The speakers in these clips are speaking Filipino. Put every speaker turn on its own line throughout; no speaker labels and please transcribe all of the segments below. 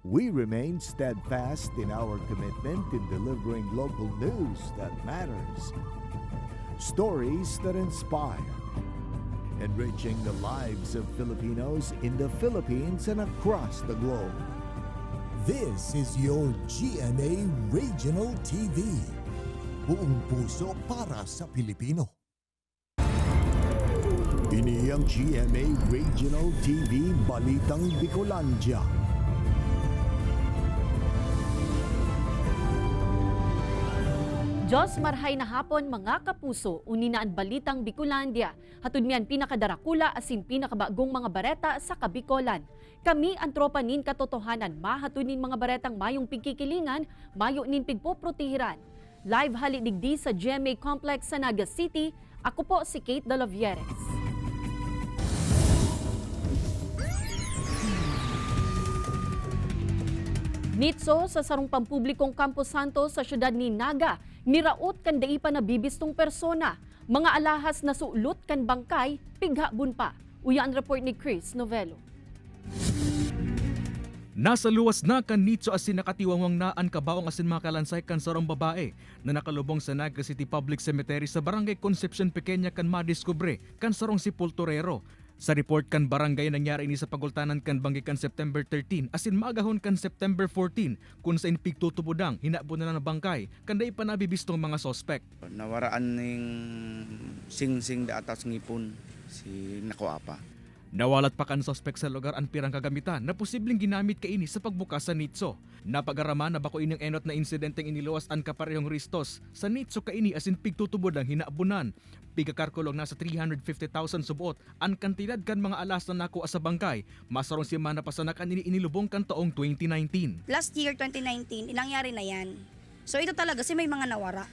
We remain steadfast in our commitment in delivering local news that matters, stories that inspire, enriching the lives of Filipinos in the Philippines and across the globe.
This is your GMA Regional TV. Buong puso para sa Pilipino.
Ini ang GMA Regional TV Balitang Bicolandia.
Diyos marhay na hapon mga kapuso, uninaan Balitang Bicolandia. Hatun miyan pinakadarakula asin pinakabagong mga bareta sa Kabikolan. Kami ang tropa nin katotohanan, mahatunin mga baretang mayong pigkikilingan, mayo nin pigpoprotihiran. Live halidigdi sa GMA Complex sa Naga City, ako po si Kate De La Vieres. Nitso sa sarong pampublikong Campo Santo sa siyudad ni Naga, niraot kan daipa na bibistong persona. Mga alahas na sulot kan bangkay, pighabon pa. Uyan report ni Chris Novelo.
Nasa luwas na kan Nitso asin nakatiwangwang na ang kabawang asin mga kalansay kan sarong babae na nakalubong sa Naga City Public Cemetery sa Barangay Concepcion Pequeña kan madiskubre kan sarong sepulturero. Sa report kan barangay nangyari ini sa pagultanan kan banggi kan September 13 asin maagahon kan September 14 kung sa inpig tutubudang hinabon na ng bangkay kan dai pa nabibistong mga sospek.
Nawaraan ning sing-sing da atas ngipon si Nakuapa.
Nawalat pa kan sospek sa lugar ang pirang kagamitan na posibleng ginamit kaini sa pagbukas sa Nitso. Napag-araman na bako ining enot na insidenteng iniluwas ang kaparehong ristos sa Nitso kaini asin pigtutubod ang hinaabunan. Pigkakarkulong nasa 350,000 subuot ang kantidad kan mga alas na nakuha sa bangkay. Masarong simana pa sa nakan inilubong kan taong 2019.
Last year, 2019, inangyari na yan. So ito talaga, may mga nawara.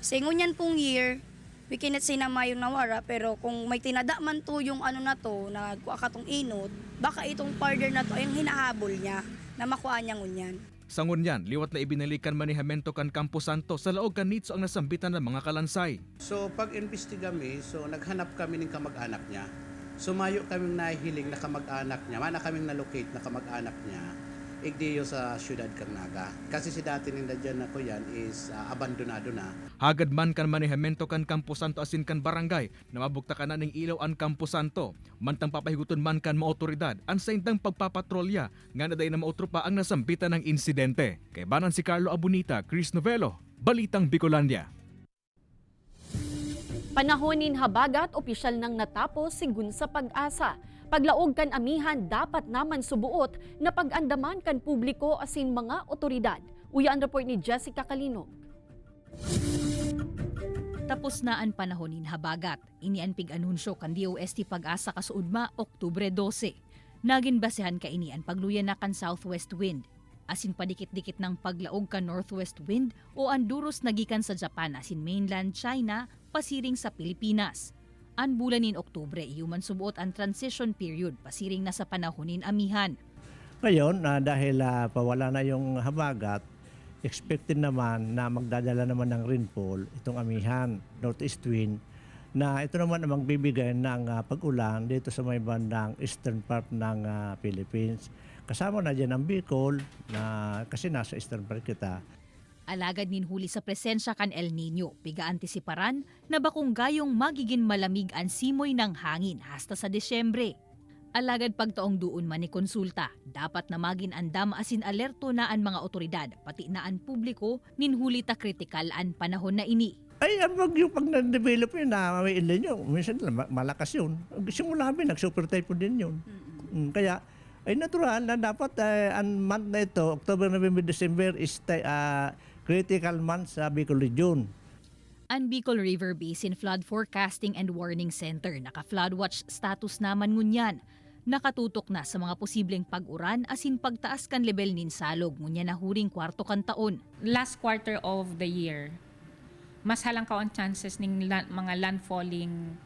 Sa ngunyan pong year, we cannot say na mayong nawara, pero kung may tinada man to yung ano na to, nagkuha ka tong inot, baka itong partner na to ay yung hinahabol niya na makuha niya ngunyan.
Sa ngunyan, liwat na ibinalikan manihamento kan Campo Santo sa laog kan Nitso ang nasambitan ng mga kalansay.
So pag-imbestiga kami, so naghanap kami ng kamag-anak niya. Sumayo kaming nahihiling na kamag-anak niya, mana kaming na-locate na kamag-anak niya, igdiyo sa syudad kang Naga. Kasi si dati nila dyan na ko yan is abandonado na.
Hagad man kan manihamento kan Campo Santo asin kan barangay na mabukta ka na ng ilaw ang Campo Santo. Mantang papahiguton man kan mga otoridad ang saindang pagpapatrolya nga na day na mautro pa ang nasambitan ng insidente. Kay banan si Carlo Abunita, Chris Novelo, Balitang Bicolandia.
Panahonin habagat opisyal nang natapos sigun sa pag-asa. Paglaog kan amihan dapat naman subuot na pag-andaman kan publiko asin mga otoridad. Uyaan report ni Jessica Kalinog.
Tapos na ang panahonin habagat. Inian pig-anunsyo kan DOST Pag-asa kasuudma Oktubre 12. Nagin basehan ka inian pagluyan na kan southwest wind. Asin padikit-dikit ng paglaog kan northwest wind o anduros nagikan sa Japan asin mainland China pasiring sa Pilipinas. An bulan in Oktubre, iuman subuot ang transition period pasiring na sa panahonin amihan.
Ngayon, dahil pawala na yung habagat, expected naman na magdadala naman ng rainfall itong amihan, northeast wind, na ito naman ang magbibigay ng pag-ulan dito sa may bandang eastern part ng Philippines. Kasama na dyan ang Bicol, na, kasi nasa eastern part kita.
Alagad nin huli sa presensya kan El Nino, piga-antisiparan na bakong gayong magiging malamig ang simoy ng hangin hasta sa Desyembre. Alagad pagtaong doon man ni konsulta, dapat na maging andam asin alerto na ang mga otoridad, pati na ang publiko, nin huli ta kritikal ang panahon na ini.
Ay, ang bagyo pag na-develop yun na may El Nino, minsan malakas yun. Simula namin, nag-super typhoon din yun. Kaya, ay natural na dapat ang month na ito, October, November, December is critical month sa Bicol Region.
Ang Bicol River Basin Flood Forecasting and Warning Center naka-flood watch status naman ngunyan. Nakatutok na sa mga posibleng pag-uran asin pagtaas kan level nin salog ngunyan na huring kwarto kan taon.
Last quarter of the year, mas halang ka ang chances ng mga landfalling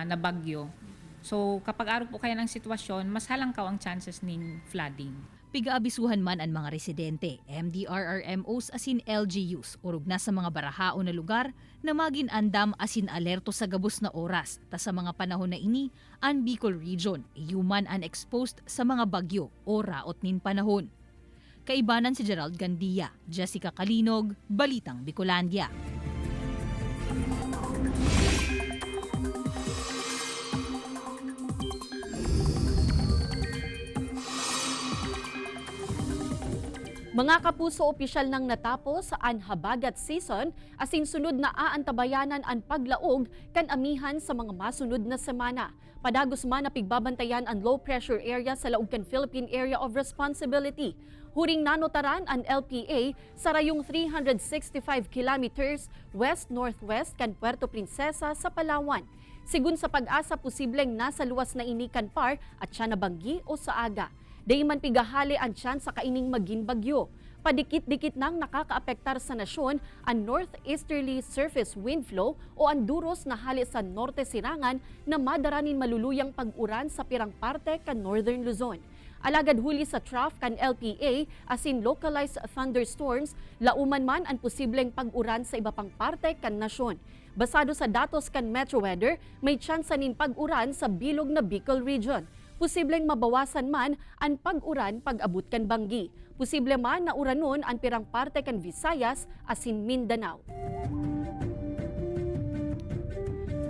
na bagyo. So kapag araw po kaya ng sitwasyon, mas halang ka ang chances ng flooding.
Pigaabisuhan man ang mga residente, MDRRMOs asin LGUs, urog na sa mga barahao na lugar na magin andam asin alerto sa gabos na oras. Ta sa mga panahon na ini, ang Bicol Region, human unexposed sa mga bagyo o raot nin panahon. Kaibanan si Gerald Gandia, Jessica Kalinog, Balitang Bicolandia.
Mga kapuso, opisyal nang natapos ang habagat season asin sunod na aantabayanan ang paglaog kan amihan sa mga masunod na semana. Padagos man na pigbabantayan ang low pressure area sa laog kan Philippine Area of Responsibility. Huring nanotaran ang LPA sa rayong 365 kilometers west-northwest kan Puerto Princesa sa Palawan. Sigun sa pag-asa, posibleng nasa luwas na inikan par at siya nabanggi o sa aga. Day man pigahali ang tiyan sa kaining maging bagyo. Padikit-dikit nang nakakaapektar sa nasyon ang northeasterly surface wind flow o ang duros na hali sa norte sirangan na madaranin maluluyang pag-uran sa pirang parte kan Northern Luzon. Alagad huli sa trough kan LPA asin localized thunderstorms, lauman man ang posibleng pag-uran sa iba pang parte kan nasyon. Basado sa datos kan Metro Weather, may tsansa nin pag-uran sa bilog na Bicol region. Posibleng mabawasan man ang pag-uran pag-abot kan Banggi. Posible man na uranon ang pirang parte kan Visayas asin Mindanao.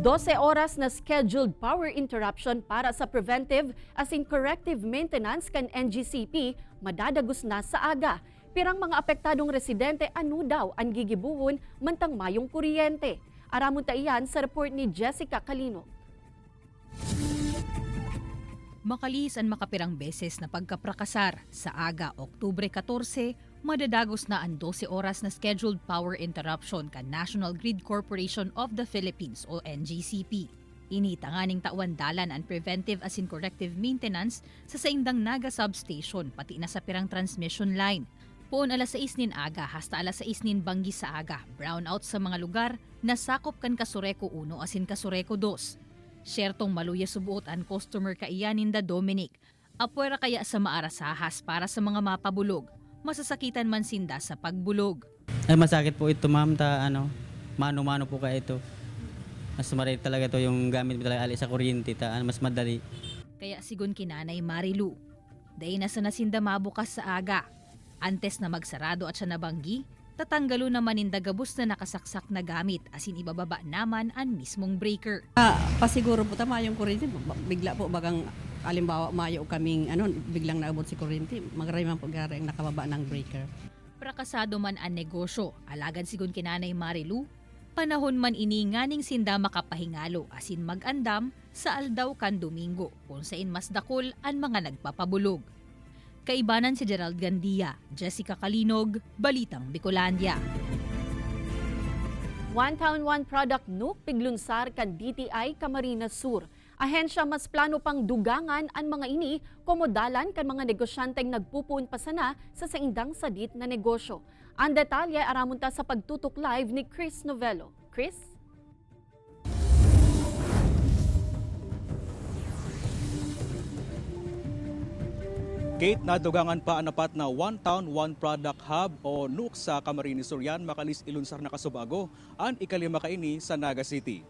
12 oras na scheduled power interruption para sa preventive asin corrective maintenance kan NGCP madadagos na sa aga. Pirang mga apektadong residente anu daw ang gigibuhon mantang mayong kuryente. Aramon ta iyan sa report ni Jessica Kalinog.
Makalihis ang makapirang beses na pagkaprakasar. Sa aga, Oktubre 14, madadagos na ang 12 oras na scheduled power interruption kan National Grid Corporation of the Philippines o NGCP. Initanganing tawandalan ang preventive asin corrective maintenance sa saindang Naga substation pati na sa pirang transmission line. Poon alas 6 nin aga hasta alas 6 nin Banggi sa aga, brownout sa mga lugar na sakop kan Kasureko 1 asin Kasureko 2. Siyertong maluya subuot ang customer kaiyanin da Dominic. Apwera kaya sa maarasahas para sa mga mapabulog. Masasakitan man sinda sa pagbulog.
Ay masakit po ito ma'am, mano-mano po ka ito. Mas maray talaga ito yung gamit mo talaga ali sa kuryente, mas madali.
Kaya sigun kinanay Marilu. Day na sa nasinda mabukas sa aga. Antes na magsarado at siya nabanggi, tatanggalo naman indagabos na nakasaksak na gamit asin ibababa naman ang mismong breaker.
Pasiguro po tama yung kuryente, bigla po bagang alimbawa mayo kaming biglang naabot si kuryente, magaray man po gari ang nakababa ng breaker.
Prakasado man ang negosyo, alagad sigun kinanay Marilu, panahon man ininganing sinda makapahingalo asin mag-andam sa aldaw kan Domingo kung sain mas dakol ang mga nagpapabulog. Kaibanan si Gerald Gandia, Jessica Kalinog, Balitang Bicolandia.
One Town One Product Nuke piglunsar kan DTI Camarines Sur. Ahensya mas plano pang dugangan ang mga ini komodalan kan mga negosyanteng nagpupuon pa sana sa saindang sadit na negosyo. Ang detalye aramunta sa pagtutok live ni Chris Novello. Chris?
Kate, nadugangan pa ang apat na One Town, One Product Hub o NUC sa Camarines Sur yan, makalis ilunsar na kasubago ang ikalima kaini sa Naga City.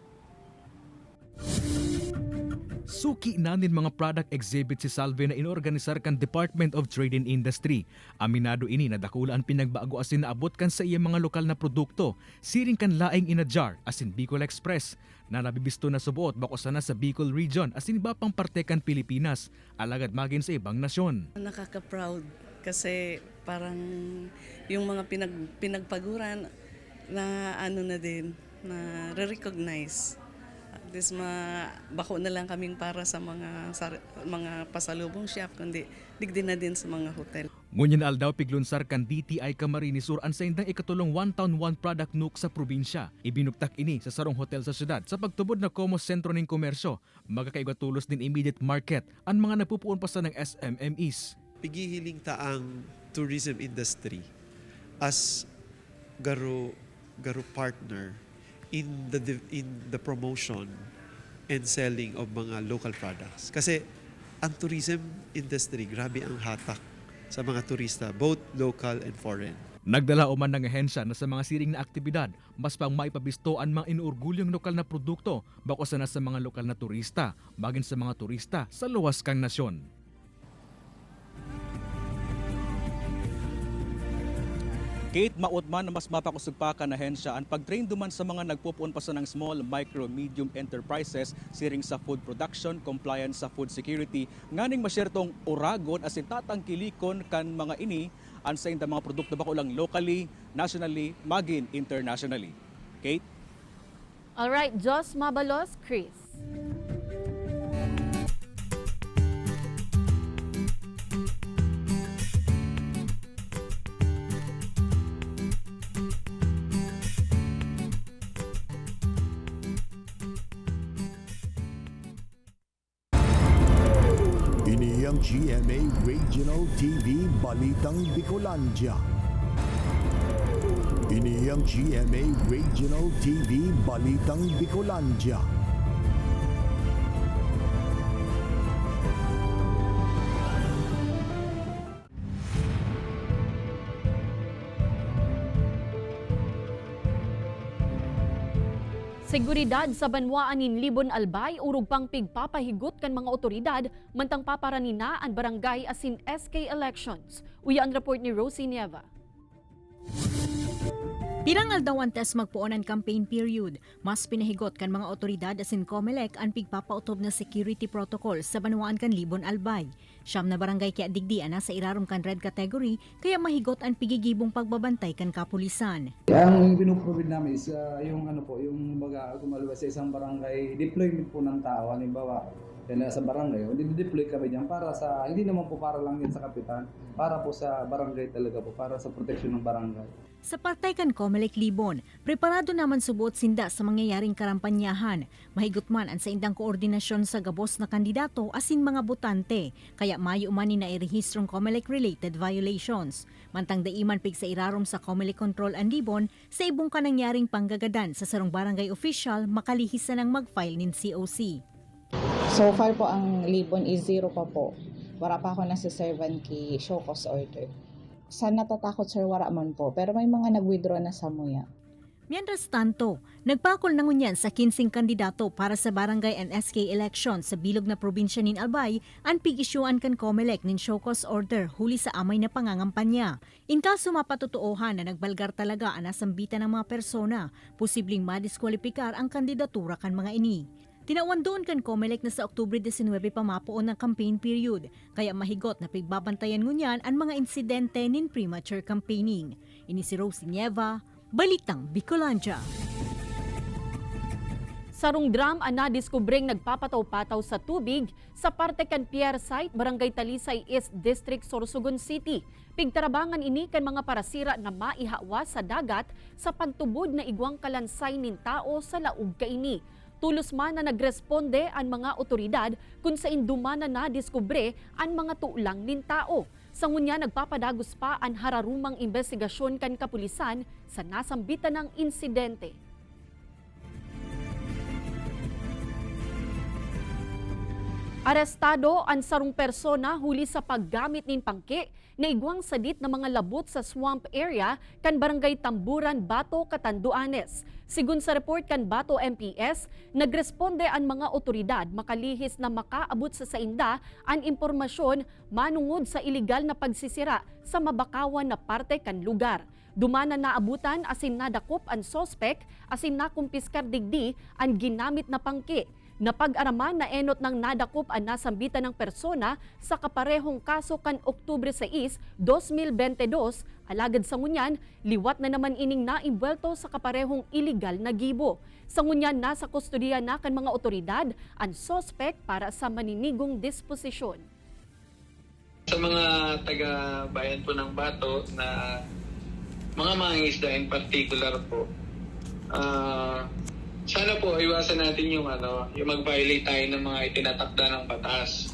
Suki na din mga product exhibit si Salve na inorganisar kan Department of Trade and Industry. Aminado ini na dakula ang pinagbago asin naabot kan sa iyang mga lokal na produkto, siring kan laing in a jar asin Bicol Express na nabibisto na subuot bako sana sa Bicol region asin iba pang parte kan Pilipinas, alagad magin sa ibang nasyon.
Nakaka-proud kasi parang yung mga pinagpaguran na na din, na re-recognize. At least bako na lang kaming para sa mga pasalubong shop, kundi digdi na din sa mga hotel.
Ngunyan aldaw piglunsar kan DTI Camarines Sur ang saindang ikatulong One Town One Product NUC sa probinsya. Ibinuktak ini sa sarong hotel sa syudad sa pagtubod na komo sentro ng komersyo. Magkakaigatulos din immediate market ang mga napupuon pa sa ng SMMEs.
Pigihiling taang tourism industry as garo partner in the promotion and selling of mga local products. Kasi ang tourism industry, grabe ang hatak sa mga turista, both local and foreign.
Nagdala uman ng ahensya na sa mga siring na aktibidad, mas pang maipabisto ang mga inuurgulyong lokal na produkto bako sana sa mga lokal na turista, maging sa mga turista sa luwas kang nasyon. Kate mautman na mas mapakusog pa kan ahensya ang pagtrain duman sa mga nagpupuon pa sa ng small, micro, medium enterprises siring sa food production, compliance sa food security, nganing masyertong uragon asin tatangkilikon kan mga ini ang sa inda mga produkto ba lang locally, nationally, magin internationally. Kate?
Alright, Jos Mabalos, Chris.
Ini ang GMA Regional TV Balitang Bicolandia. Ini ang GMA Regional TV Balitang Bicolandia.
Seguridad sa banwaan nin Libon Albay urog pang pigpapahigot kan mga otoridad mantang paparanina ang barangay asin SK elections. Uya ang report ni Rosie Nieva.
Pirang aldawan tes magpuon ang campaign period, mas pinahigot kan mga otoridad asin COMELEC ang pigpapautob na security protocol sa banwaan kan Libon Albay. Siyam na barangay kaya digdi ana sa irarom kan red category kaya mahigot ang pigigibong pagbabantay kan kapulisan.
Ang pinuprovide namin is yung yung kumalwa sa isang barangay deployment po ng tao, halimbawa yan sa barangay, deploy kami diyan para sa hindi naman po para lang yan sa kapitan, para po sa barangay talaga po, para sa proteksyon ng barangay.
Sa partay kan COMELEC Libon, preparado naman subuot sinda sa mangyayaring karampanyahan. Mahigot man ang sa indang koordinasyon sa gabos na kandidato asin mga botante, kaya mayo umani na irehistrong COMELEC-related violations. Mantang daiman pig sa irarom sa COMELEC Control ang Libon, sa ibong kanangyaring panggagadan sa sarong barangay official, makalihis na ng mag-file nin COC.
So far po ang Libon is 0 pa po. Wala pa ako nasa-serve ki show cause order. Sana natatakot sir, wala man po. Pero may mga nag-withdraw na sa muya.
Mientras tanto, nagpakol na ngunyan sa 15 kandidato para sa barangay and SK election sa bilog na probinsya nin Albay ang pig-isyuan kan COMELEC nin show cause order huli sa amay na pangangampanya. In kaso mapatutuohan na nagbalgar talaga ang nasambitan ng mga persona, posibleng madiskwalipikar ang kandidatura kan mga ini. Tinawan doon kan COMELEC na sa Oktubre 19 pamapuon ng campaign period, kaya mahigot na pigbabantayan ngunyan ang mga insidente nin premature campaigning. Ini si Rosie Nieva, Balitang Bicolandia.
Sarong drum ang nadiskubreng nagpapataw-pataw sa tubig sa parte kan Pierre Site, Barangay Talisay East District, Sorsogon City. Pigtarabangan ini kan mga parasira na maihawa sa dagat sa pagtubod na igwang kalansay nin tao sa laug kaini. Tulos man na nagresponde ang mga otoridad kung sa induman na nadiskubre ang mga tulang nin tao. Sa ngunya nagpapadagos pa ang hararumang investigasyon kan kapulisan sa nasambitan ng insidente. Arestado ang sarong persona huli sa paggamit nin pangke na igwang sadit na mga labot sa swamp area kan Barangay Tamburan, Bato, Catanduanes. Sigun sa report kan Bato MPS, nagresponde ang mga otoridad makalihis na makaabot sa sainda ang impormasyon manungod sa iligal na pagsisira sa mabakawan na parte kan lugar. Dumana naabutan asin nadakop ang sospek asin nakumpiskar digdi ang ginamit na pangke. Napag-araman na enot ng nadakop ang nasambitan ng persona sa kaparehong kaso kan Oktubre 6, 2022, alagad sa ngunyan, liwat na naman ining naimbwelto sa kaparehong iligal na gibo. Sa ngunyan, nasa kustodiya na kan mga otoridad ang sospek para sa maninigong disposisyon.
Sa mga taga-bayan po ng Bato na mga mangingisda in particular po, sana po iwasan natin yung mag-violate tayo ng mga itinatakda ng batas.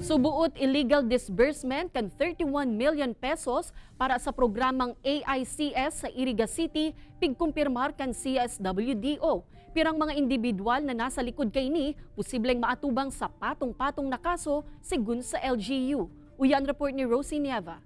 Subuot illegal disbursement kan 31 million pesos para sa programang AICS sa Iriga City, pigkumpirmar kan CSWDO. Pirang mga individual na nasa likod kay ni, posibleng maatubang sa patong-patong na kaso sigun sa LGU. Uyan report ni Rosie Nieva.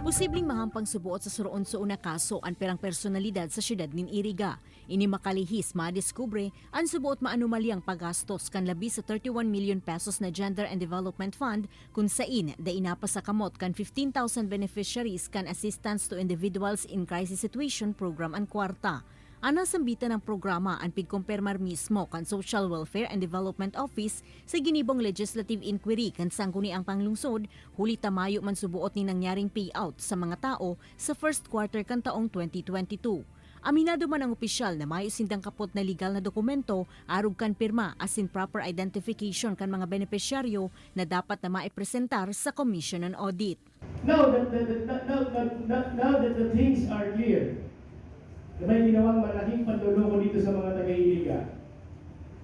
Posibleng mahampang subuot sa suroon sa una kaso ang perang personalidad sa syudad nin Iriga. Ini makalihis madiskubre ang subuot maanumalyang paggastos kan labi sa 31 million pesos na Gender and Development Fund kung sain da inapa sa kamot kan 15,000 beneficiaries kan Assistance to Individuals in Crisis Situation Program ang kwarta. Anang sambitan ng programa ang pigkumpirmar mismo kan Social Welfare and Development Office sa ginibong legislative inquiry kan sangguni ang panglungsod huli tamayo man subuot ni nangyaring payout sa mga tao sa first quarter kan taong 2022. Aminado man ang opisyal na mayo sindang kapot na legal na dokumento arog kan pirma as in proper identification kan mga benepisyaryo na dapat na maipresentar sa Commission on Audit.
Now that the things are clear, na may ginawang malaking panluloko dito sa mga taga-Iliga,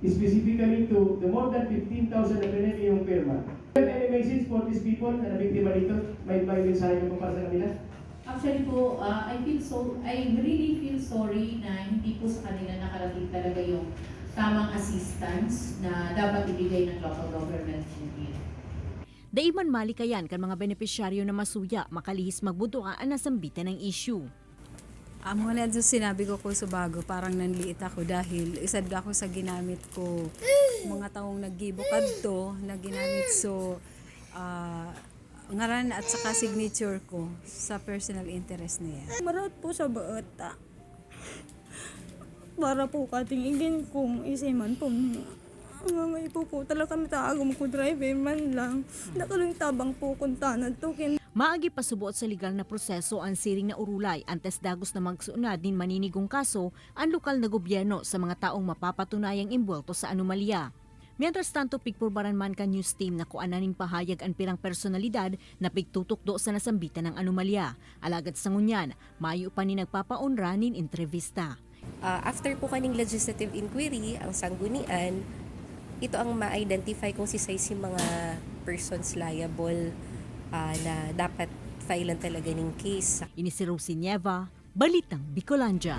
specifically to the more than 15,000 na pinili yung firma. Any message for these people na nabiktima dito? May mensahe mo para sa kanila?
Actually po, I really feel sorry na hindi po sa kanila nakarating talaga yung tamang assistance na dapat ibigay ng local government unit.
Daiman malikayan kan mga benepisyaryo na masuya makalihis magbuduaan na sambitan ng issue.
Amo na doon sinabi ko sa bago, parang nanliit ako dahil isad ako sa ginamit ko. Mga taong naggibukad to, na ginamit ngaran at saka signature ko sa personal interest niya.
Marat po sa bata. Para po katingin kung isiman po may po talaga kami taagom ko driver man lang. Nakalong tabang po kung tanad to.
Maagi pasubuot sa legal na proseso ang siring na urulay antes dagos na magsuunad din maninigong kaso ang lokal na gobyerno sa mga taong mapapatunayang imbwelto sa anomalya. Mientras tanto pigpurbaran man ka news team na kuananing pahayag ang pirang personalidad na pigtutukdo sa nasambitan ng anomalya. Alagad sa ngunyan, mayo pa ni nagpapaunra nin entrevista.
After po kaning legislative inquiry, ang sanggunian, ito ang ma-identify kung si mga persons liable na dapat filean talaga ng case.
Ini si Rosie Nieva, Balitang Bicolandia.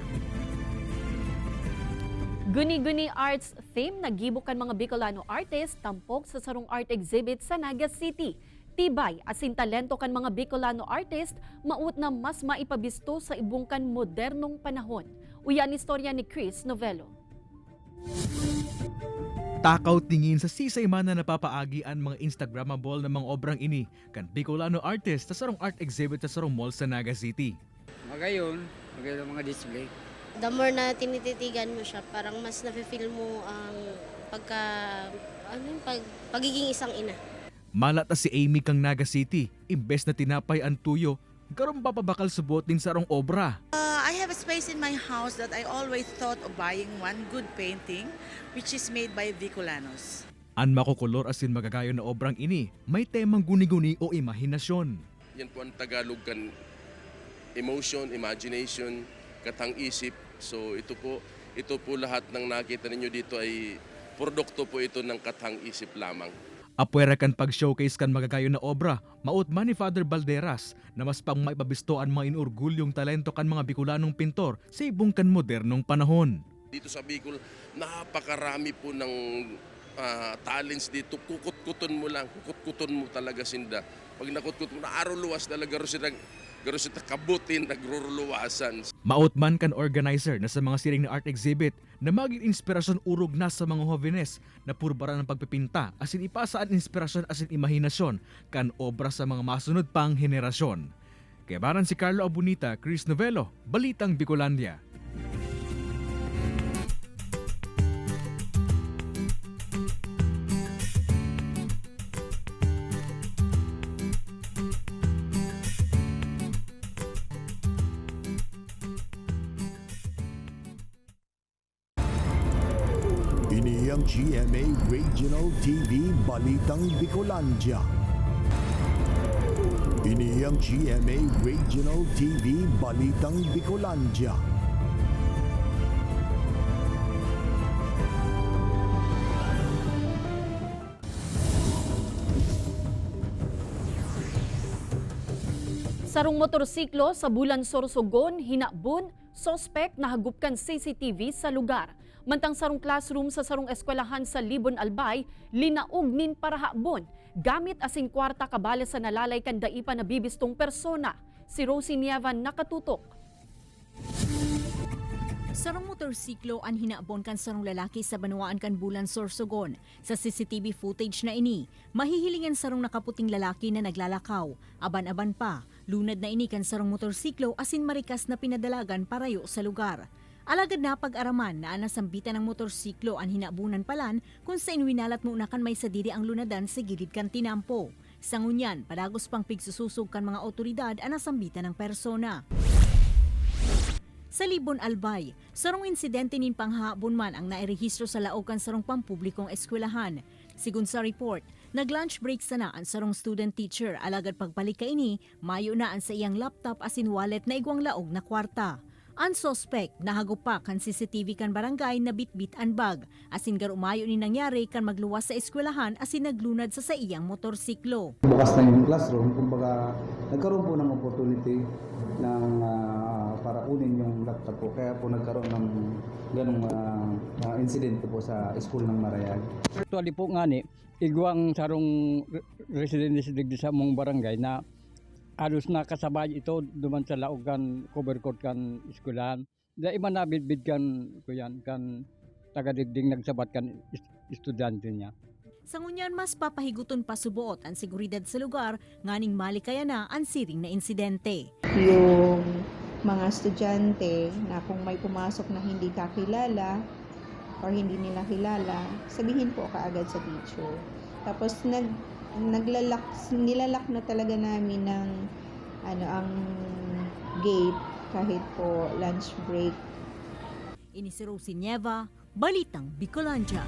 Guni-guni arts theme nagibok kan mga Bicolano artist tampok sa sarong art exhibit sa Naga City. Tibay asin talento kan mga Bicolano artist maut na mas maipabisto sa ibungkan modernong panahon. Uyan istorya ni Chris Novello.
Takaw tingin sa sisayman na napapaagi ang mga Instagrammable na mga obrang ini kan Bicolano artist sa sarong art exhibit sa sarong mall sa Naga City.
Magayon mga display.
The more na tinititigan mo siya, parang mas nafe-feel mo ang pagiging isang ina.
Malata si Amy kang Naga City, imbes na tinapay ang tuyo, karon papabakal subot din sa sarong obra.
I have a space in my house that I always thought of buying one good painting which is made by Bicolanos.
An makukulor asin magagayon na obrang ini, may temang guni-guni o imahinasyon.
Yan po ang Tagalog kan emotion, imagination, katang isip. So ito po lahat ng nakita ninyo dito ay produkto po ito ng katang isip lamang.
Apwera kan pag-showcase kan magagayon na obra, maut man ni Father Balderas na mas pang maipabisto ang mga inurgulyong talento kan mga Bicolanong pintor sa ibong kan modernong panahon.
Dito sa Bicol, napakarami po ng talents dito. Kukut-kuton mo talaga sinda. Pag nakut-kut mo, naaruluwas talaga garo sila kabutin, nagruruluwasan.
Maut man kan organizer na sa mga siring na art exhibit na maging inspirasyon urog na sa mga jóvenes na purbara ng pagpipinta asin ipasa ang inspirasyon asin imahinasyon kan obra sa mga masunod pang henerasyon. Kaya baran si Carlo Abunita, Chris Novello, Balitang Bicolandia.
Ini ang GMA Regional TV Balitang Bicolandia. Ini ang GMA Regional TV Balitang Bicolandia.
Sarong motorsiklo sa Bulan Sorsogon, hinabon, sospek nahagupkan CCTV sa lugar. Mantang sarong classroom sa sarong eskwelahan sa Libon Albay, linaog nin para habon. Gamit asing kwarta kabala sa nalalay kan daipa na bibistong persona. Si Rosie Nieva nakatutok.
Sarong motorsiklo ang hinaabon kan sarong lalaki sa Banwaan kan Bulan, Sorsogon. Sa CCTV footage na ini, mahihilingan sarong nakaputing lalaki na naglalakaw. Aban-aban pa, lunad na ini kan sarong motorsiklo asin marikas na pinadalagan parayo sa lugar. Alagad na pag-araman na nasambitan ng motorsiklo ang hinaabunan palan kung sa inwinalat mo kan may sadiri ang lunadan sa gilid kan tinampo. Sa ngunyan, padagos pang pigsususog kan mga otoridad ang nasambitan ng persona. Sa Libon, Albay, sarong insidente nin panghaabon man ang nairehistro sa laokan sarong pampublikong eskwelahan. Sigun sa report, nag-lunch break sana ang sarong student teacher alagad pagbalik kaini, mayo na ang sa iyang laptop asin wallet na igwang laog na kwarta. Ang suspect nahagupak kan CCTV kan barangay na bitbit ang bag, asin garumayo ni nangyari kan magluwas sa eskwelahan asin naglunad sa iyang motorsiklo.
Bukas na yung classroom, kumbaga nagkaroon po ng opportunity ng para kunin yung laptop po. Kaya po nagkaroon ng ganong incident po sa school ng Marayag.
Actually po nga ni, igwang sarong residente sa mong barangay na halos nakasabay ito duman sa laogan cover court kan eskwelahan. Da iba na bidbid kan kuyan kan taga-digding nagsabat kan estudyante niya.
Sa ngunyan mas papahiguton pa subuot ang seguridad sa lugar nganing malikaya na ang siring na insidente.
Yung mga estudyante na kung may pumasok na hindi kakilala or hindi nila kilala, sabihin po kaagad sa teacher. Tapos nilalak na talaga namin ng ang gate kahit po lunch break.
Ini si Rosie Nieva, Balitang Bicolandia.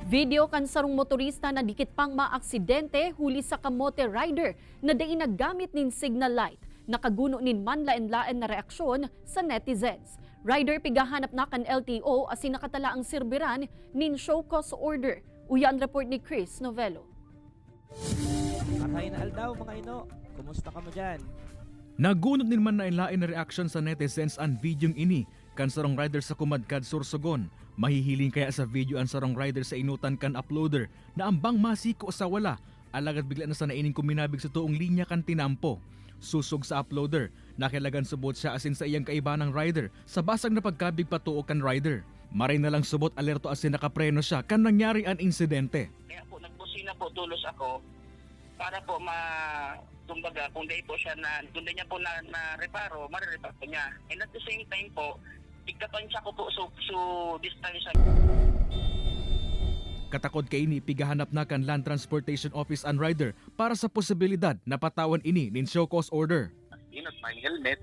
Video kan sarong motorista na dikit pang maaksidente huli sa kamote rider na daing naggamit nin signal light. Nakaguno nin manlaen-laen na reaksyon sa netizens. Rider pigahanap na kan LTO asin nakatala ang sirbiran nin show cause order. Uyan report ni Chris Novello.
Makain daw mga ino. Kumusta ka mo dyan?
Nagunot nin manlaen-laen na reaksyon sa netizens ang videong ini kan sarong rider sa Kumadkad, Sorsogon. Mahihiling kaya sa video ang sarong rider sa inutan kan uploader na ambang masiko sa wala. Alagad bigla na sa naining kuminabig sa tuong linya kan tinampo. Susog sa uploader, nakilagan subot siya asin sa iyang kaiba ng rider sa basag na pagkabig patuo kan rider. Maray na lang subot alerto asin nakapreno siya kan nangyari ang insidente.
Kaya po nagbusina po tulos ako para po kumbaga kung di po siya kung di niya po na reparo, marireparo po niya. And at the same time po, tigkapansya ko po so distansya.
Katakod kay ini pigahanap na kan Land Transportation Office and rider para sa posibilidad na patawan ini nin show cause order.
Inot may helmet,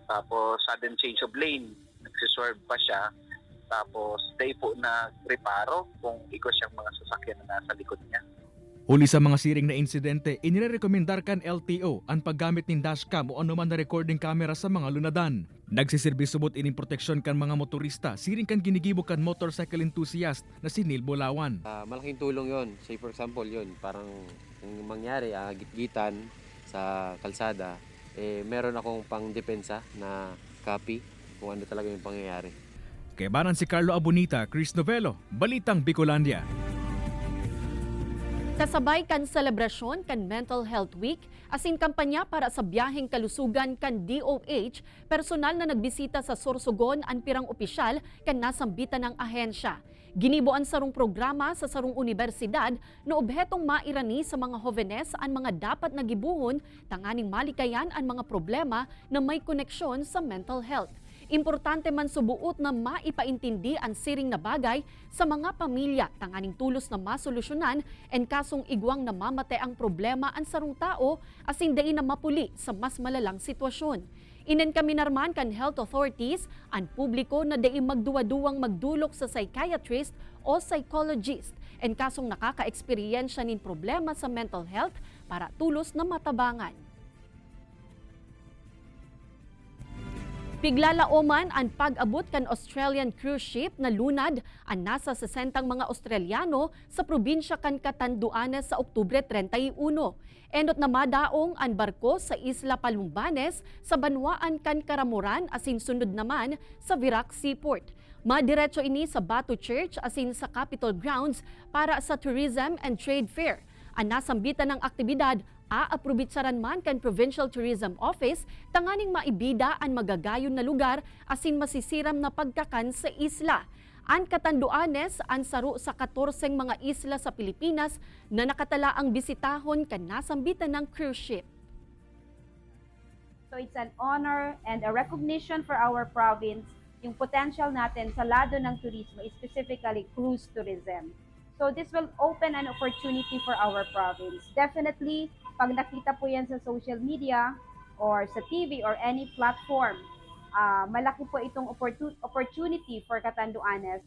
tapos sudden change of lane, nagsiswerve pa siya, tapos day po na reparo kung ikos siyang mga sasakyan na nasa likod niya.
Huli sa mga siring na insidente, inirekomendar kan LTO ang paggamit ng dashcam o anuman na recording camera sa mga lunadan. Nagsisilbi subot ining proteksyon kan mga motorista, siring kan ginigibok kan motorcycle enthusiast na si Neil Bolawan.
Malaking tulong yon. Say for example yon, parang kung mangyari gitgitan sa kalsada, meron akong pang depensa na copy kung ano talaga yung pangyayari.
Kaibanan si Carlo Abonita, Chris Novello, Balitang Bicolandia.
Kasabay kan selebrasyon kan Mental Health Week, asin kampanya para sa biyaheng kalusugan kan DOH, personal na nagbisita sa Sorsogon ang pirang opisyal kan nasambitan ng ahensya. Ginibuan sarong programa sa sarong universidad na obhetong mairani sa mga hovenes ang mga dapat nagibuhon tanganing malikayan ang mga problema na may koneksyon sa mental health. Importante man subuot na maipaintindi ang siring na bagay sa mga pamilya tanganing tulos na masolusyonan en kasong igwang namamate ang problema ang sarong tao asin dain na mapuli sa mas malalang sitwasyon. Inen kami narman kan health authorities ang publiko na daing magduwa-duwang magdulok sa psychiatrist o psychologist en kasong nakaka-eksperyensya nin problema sa mental health para tulos na matabangan. Piglalaoman ang pag-abot kan Australian cruise ship na lunad ang nasa 60 mga Australiano sa probinsya kan Catanduanes sa Oktubre 31. Endot na madaong ang barko sa Isla Palumbanes sa Banwaan kan Karamuran asin sunod naman sa Virac Seaport. Madiretso ini sa Batu Church asin sa Capitol Grounds para sa Tourism and Trade Fair. Ang nasambitan ng aktibidad Aaprobitsaran man kan Provincial Tourism Office tanganing maibida ang magagayon na lugar asin masisiram na pagkakan sa isla. Ang Catanduanes ang saru sa 14 mga isla sa Pilipinas na nakatala ang bisitahon kan nasambitan ng cruise ship.
So it's an honor and a recognition for our province yung potential natin sa lado ng turismo, specifically cruise tourism. So this will open an opportunity for our province. Definitely, pag nakita po yan sa social media or sa TV or any platform, malaki po itong opportunity for Catanduanes.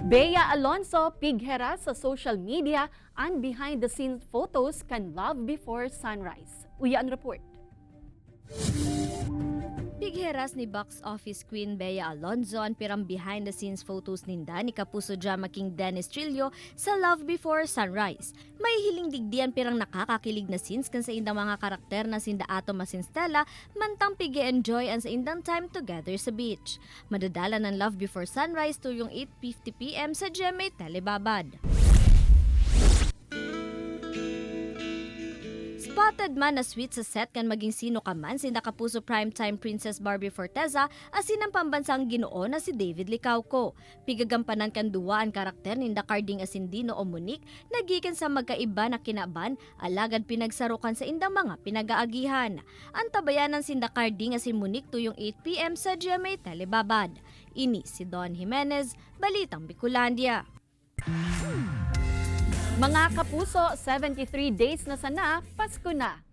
Bea Alonso pighera sa social media ang behind-the-scenes photos kan Love Before Sunrise. Uya ang report.
Pigheras ni box office queen Bea Alonzo ang pirang behind-the-scenes photos ninda ni Kapuso Drama King Dennis Trillo sa Love Before Sunrise. May hiling digdian pirang nakakakilig na scenes kan sa indang mga karakter na sinda Atom masin Stella mantang pigi-enjoy ang sa indang time together sa beach. Madadala ng Love Before Sunrise tuyong 8:50 PM sa GMA Telebabad. Spotted man na sweet sa set kan maging sino ka man sinda Kapuso primetime Princess Barbie Forteza asin ang pambansang Ginoo na si David Licauco. Pigagampanan kan duwa ang karakter ninda Carding asin Dino o Monique nagikan sa magkaiba na kinaban alagad pinagsarukan sa indang mga pinagaagihan. Ang tabayanan sinda Carding asin Monique tuyong 8 PM sa GMA Telebabad. Ini si Don Jimenez, Balitang Bicolandia.
Mga kapuso, 73 days na sana, Pasko na.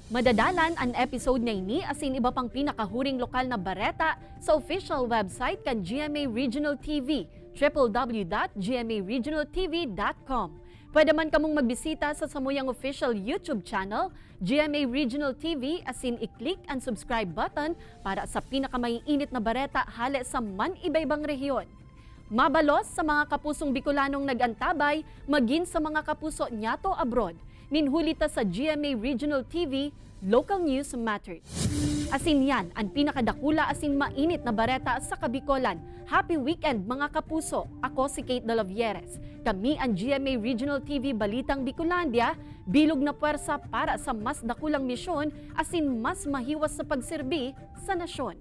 Madadalan ang episode na ini asin iba pang pinakahuring lokal na bareta sa official website kan GMA Regional TV, www.gmaregionaltv.com. Pwede man kamong magbisita sa samuyang official YouTube channel, GMA Regional TV, asin i-click ang subscribe button para sa pinakamaiinit na bareta hale sa man iba-ibang rehiyon. Mabalos sa mga kapusong Bicolanong nag-antabay, maging sa mga kapuso nyato abroad. Ninhulita sa GMA Regional TV, Local News Matters. Asin yan, ang pinakadakula asin mainit na bareta sa Kabicolan. Happy weekend mga kapuso! Ako si Kate Dalavieres. Kami ang GMA Regional TV Balitang Bicolandia, bilog na puwersa para sa mas dakulang misyon asin mas mahiwas sa pagserbi sa nasyon.